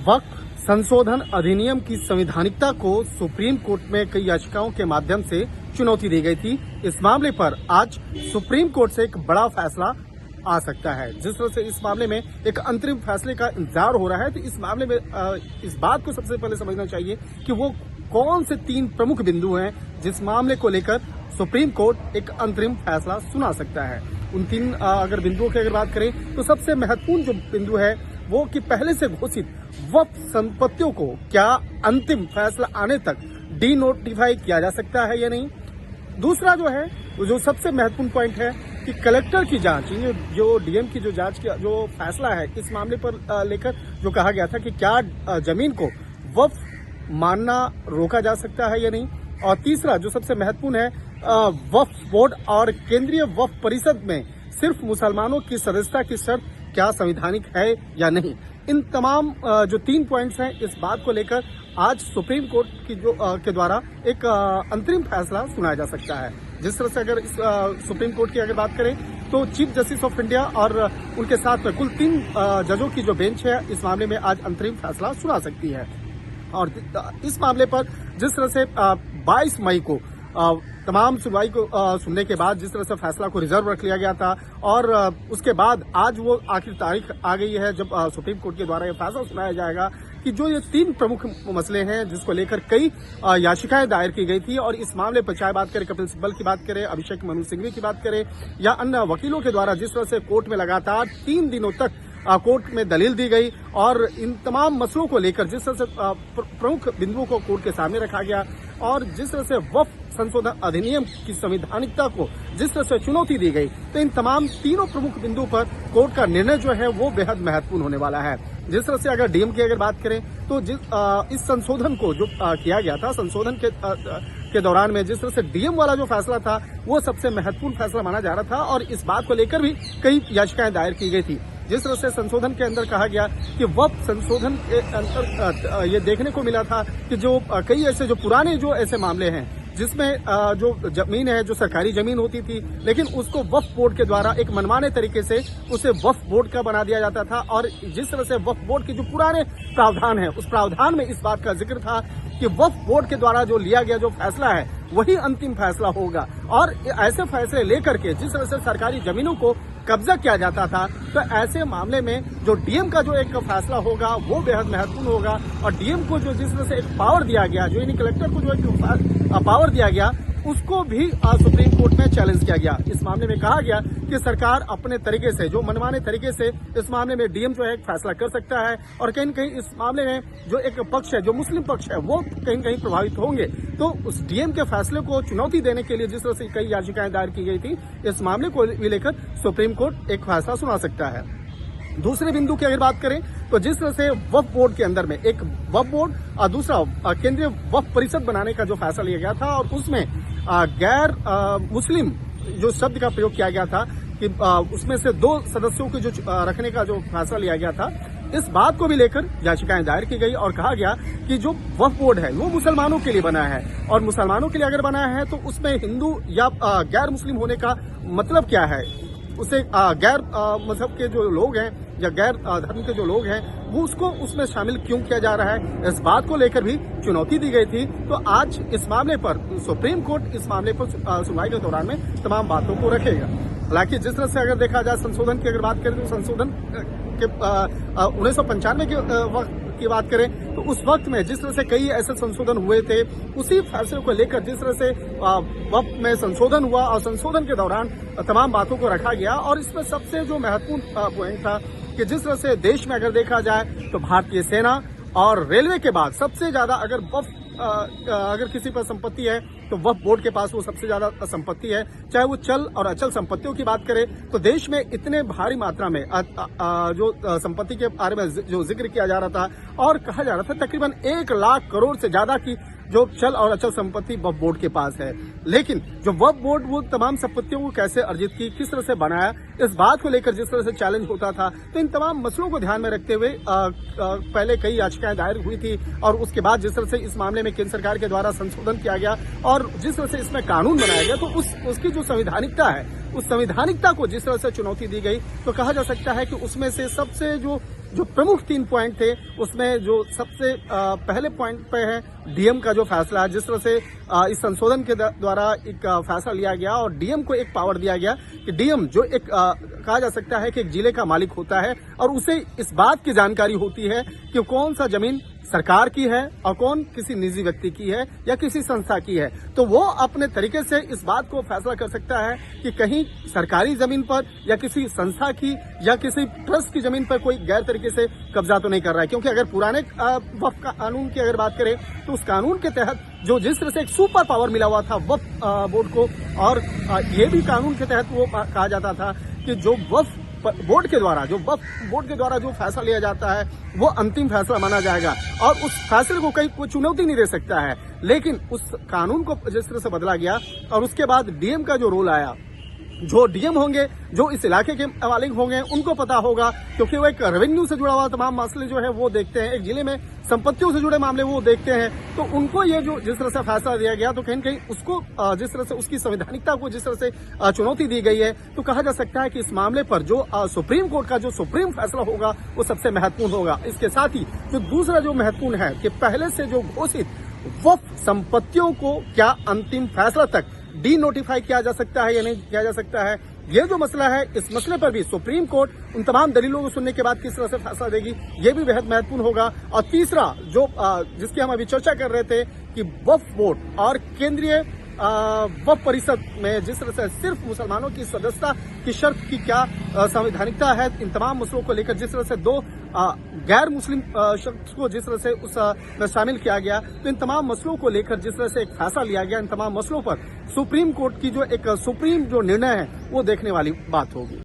वक्फ संशोधन अधिनियम की संवैधानिकता को सुप्रीम कोर्ट में कई याचिकाओं के माध्यम से चुनौती दी गई थी। इस मामले पर आज सुप्रीम कोर्ट से एक बड़ा फैसला आ सकता है। जिस तरह से इस मामले में एक अंतरिम फैसले का इंतजार हो रहा है, तो इस मामले में इस बात को सबसे पहले समझना चाहिए कि वो कौन से 3 प्रमुख बिंदु हैं जिस मामले को लेकर सुप्रीम कोर्ट एक अंतरिम फैसला सुना सकता है। उन 3 अगर बिंदुओं की अगर बात करें तो सबसे महत्वपूर्ण जो बिंदु है वो कि पहले से घोषित वक्फ संपत्तियों को क्या अंतिम फैसला आने तक डी नोटिफाई किया जा सकता है या नहीं। दूसरा जो है जो सबसे महत्वपूर्ण पॉइंट है कि कलेक्टर की जांच, जो डीएम की जो जांच का जो फैसला है इस मामले पर लेकर जो कहा गया था कि क्या जमीन को वक्फ मानना रोका जा सकता है या नहीं। और तीसरा जो सबसे महत्वपूर्ण है, वक्फ बोर्ड और केंद्रीय वक्फ परिषद में सिर्फ मुसलमानों की सदस्यता की शर्त क्या संवैधानिक है या नहीं। इन तमाम जो 3 पॉइंट्स हैं, इस बात को लेकर आज सुप्रीम कोर्ट की के द्वारा एक अंतरिम फैसला सुनाया जा सकता है। जिस तरह से अगर इस सुप्रीम कोर्ट की अगर बात करें तो चीफ जस्टिस ऑफ इंडिया और उनके साथ में कुल 3 जजों की जो बेंच है इस मामले में आज अंतरिम फैसला सुना सकती है। और इस मामले पर जिस तरह से 22 मई को तमाम सुनवाई को सुनने के बाद जिस तरह से फैसला को रिजर्व रख लिया गया था और उसके बाद आज वो आखिरी तारीख आ गई है जब सुप्रीम कोर्ट के द्वारा ये फैसला सुनाया जाएगा कि जो ये 3 प्रमुख मसले हैं जिसको लेकर कई याचिकाएं दायर की गई थी। और इस मामले पर चाहे बात करें कपिल सिब्बल की बात करें, अभिषेक मनु सिंघवी की बात करें या अन्य वकीलों के द्वारा जिस तरह से कोर्ट में लगातार 3 दिनों तक कोर्ट में दलील दी गई और इन तमाम मसलों को लेकर जिस तरह से प्रमुख बिंदुओं को कोर्ट के सामने रखा गया और जिस तरह से वक्फ संशोधन अधिनियम की संवैधानिकता को जिस तरह से चुनौती दी गई, तो इन तमाम तीनों प्रमुख बिंदुओं पर कोर्ट का निर्णय जो है वो बेहद महत्वपूर्ण होने वाला है। जिस तरह से अगर डीएम की अगर बात करें तो इस संशोधन को जो किया गया था, संशोधन के दौरान में जिस तरह से डीएम वाला जो फैसला था वो सबसे महत्वपूर्ण फैसला माना जा रहा था और इस बात को लेकर भी कई याचिकाएं दायर की गई थी। जिस तरह से संशोधन के अंदर कहा गया कि वक्फ संशोधन के अंदर ये देखने को मिला था कि जो कई ऐसे जो पुराने जो ऐसे मामले हैं जिसमें जो जमीन है जो सरकारी जमीन होती थी लेकिन उसको वक्फ बोर्ड के द्वारा एक मनमाने तरीके से उसे वक्फ बोर्ड का बना दिया जाता था। और जिस तरह से वक्फ बोर्ड के जो पुराने प्रावधान है उस प्रावधान में इस बात का जिक्र था कि वक्फ बोर्ड के द्वारा जो लिया गया जो फैसला है वही अंतिम फैसला होगा। और ऐसे फैसले लेकर के जिस तरह से सरकारी जमीनों को कब्जा किया जाता था, तो ऐसे मामले में जो डीएम का जो एक फैसला होगा वो बेहद महत्वपूर्ण होगा। और डीएम को जो जिस तरह से एक पावर दिया गया, जो यानी कलेक्टर को जो एक पावर दिया गया, उसको भी सुप्रीम कोर्ट में चैलेंज किया गया। इस मामले में कहा गया कि सरकार अपने तरीके से जो मनमाने तरीके से इस मामले में डीएम जो है एक फैसला कर सकता है और कहीं न कहीं इस मामले में जो एक पक्ष है, जो मुस्लिम पक्ष है, वो कहीं न कहीं प्रभावित होंगे। तो उस डीएम के फैसले को चुनौती देने के लिए जिस तरह से कई याचिकाएं दायर की गई थी, इस मामले को लेकर सुप्रीम कोर्ट एक फैसला सुना सकता है। दूसरे बिंदु की अगर बात करें तो जिस तरह से वक्फ बोर्ड के अंदर में एक वक्फ बोर्ड और दूसरा केंद्रीय वक्फ परिषद बनाने का जो फैसला लिया गया था और उसमें गैर मुस्लिम जो शब्द का प्रयोग किया गया था कि उसमें से 2 सदस्यों को जो रखने का जो फैसला लिया गया था, इस बात को भी लेकर याचिकाएं दायर की गई और कहा गया कि जो वक्फ बोर्ड है वो मुसलमानों के लिए बना है और मुसलमानों के लिए अगर बना है तो उसमें हिंदू या गैर मुस्लिम होने का मतलब क्या है, उसे गैर मजहब के जो लोग हैं या गैर धर्म के जो लोग हैं वो उसको उसमें शामिल क्यों किया जा रहा है, इस बात को लेकर भी चुनौती दी गई थी। तो आज इस मामले पर सुप्रीम कोर्ट इस मामले पर सुनवाई के दौरान में तमाम बातों को रखेगा। हालांकि जिस तरह से अगर देखा जाए संशोधन की अगर बात करें तो संशोधन के 1995 की बात करें तो उस वक्त में जिस तरह से कई ऐसे संशोधन हुए थे, उसी फैसले को लेकर जिस तरह से वक्त में संशोधन हुआ और संशोधन के दौरान तमाम बातों को रखा गया। और इसमें सबसे जो महत्वपूर्ण पॉइंट था कि जिस तरह से देश में अगर देखा जाए तो भारतीय सेना और रेलवे के बाद सबसे ज्यादा अगर किसी पर संपत्ति है तो वक्फ बोर्ड के पास वो सबसे ज्यादा संपत्ति है। चाहे वो चल और अचल संपत्तियों की बात करें तो देश में इतने भारी मात्रा में जो संपत्ति के बारे में जो जिक्र किया जा रहा था और कहा जा रहा था तकरीबन 1 लाख करोड़ से ज्यादा की जो चल और अचल संपत्ति वक्फ बोर्ड के पास है। लेकिन जो वक्फ बोर्ड वो तमाम संपत्तियों को कैसे अर्जित की, किस तरह से बनाया, इस बात को लेकर जिस तरह से चैलेंज होता था, तो इन तमाम मसलों को ध्यान में रखते हुए पहले कई याचिकाएं दायर हुई थी और उसके बाद जिस तरह से इस मामले में केंद्र सरकार के द्वारा संशोधन किया गया और जिस तरह से इसमें कानून बनाया गया, तो उसकी जो संवैधानिकता है, उस संवैधानिकता को जिस तरह से चुनौती दी गई, तो कहा जा सकता है कि उसमें से सबसे जो जो प्रमुख 3 पॉइंट थे उसमें जो सबसे पहले पॉइंट पे है डीएम का जो फैसला है, जिस तरह से इस संशोधन के द्वारा एक फैसला लिया गया और डीएम को एक पावर दिया गया कि डीएम जो एक कहा जा सकता है कि एक जिले का मालिक होता है और उसे इस बात की जानकारी होती है कि कौन सा जमीन सरकार की है और कौन किसी निजी व्यक्ति की है या किसी संस्था की है। तो वो अपने तरीके से इस बात को फैसला कर सकता है कि कहीं सरकारी जमीन पर या किसी संस्था की या किसी ट्रस्ट की जमीन पर कोई गैर तरीके से कब्जा तो नहीं कर रहा है। क्योंकि अगर पुराने वक्फ कानून की अगर बात करें तो उस कानून के तहत जो जिस तरह से एक सुपर पावर मिला हुआ था वक्फ बोर्ड को, और ये भी कानून के तहत वो कहा जाता था कि जो वक्फ बोर्ड के द्वारा जो फैसला लिया जाता है वो अंतिम फैसला माना जाएगा और उस फैसले को कोई चुनौती नहीं दे सकता है। लेकिन उस कानून को जिस तरह से बदला गया और उसके बाद डीएम का जो रोल आया, जो डीएम होंगे जो इस इलाके के मालिक होंगे उनको पता होगा, क्योंकि वो एक रेवेन्यू से जुड़ा हुआ तमाम मसले जो है वो देखते हैं, एक जिले में संपत्तियों से जुड़े मामले वो देखते हैं। तो उनको ये जो जिस तरह से फैसला दिया गया तो कहीं न कहीं उसको जिस तरह से उसकी संवैधानिकता को जिस तरह से चुनौती दी गई है, तो कहा जा सकता है कि इस मामले पर जो सुप्रीम कोर्ट का जो सुप्रीम फैसला होगा वो सबसे महत्वपूर्ण होगा। इसके साथ ही जो दूसरा जो महत्वपूर्ण है कि पहले से जो घोषित वक्फ संपत्तियों को क्या अंतिम फैसला तक डी नोटिफाई किया जा सकता है या नहीं किया जा सकता है, ये जो मसला है इस मसले पर भी सुप्रीम कोर्ट उन तमाम दलीलों को सुनने के बाद किस तरह से फैसला देगी, ये भी बेहद महत्वपूर्ण होगा। और तीसरा जो जिसकी हम अभी चर्चा कर रहे थे कि वक्फ बोर्ड और केंद्रीय वक्फ परिषद में जिस तरह से सिर्फ मुसलमानों की सदस्यता की शर्त की क्या संवैधानिकता है, इन तमाम मसलों को लेकर जिस तरह से 2 गैर मुस्लिम शख्स को जिस तरह से उस में शामिल किया गया, तो इन तमाम मसलों को लेकर जिस तरह से एक फैसला लिया गया, इन तमाम मसलों पर सुप्रीम कोर्ट की जो एक सुप्रीम जो निर्णय है वो देखने वाली बात होगी।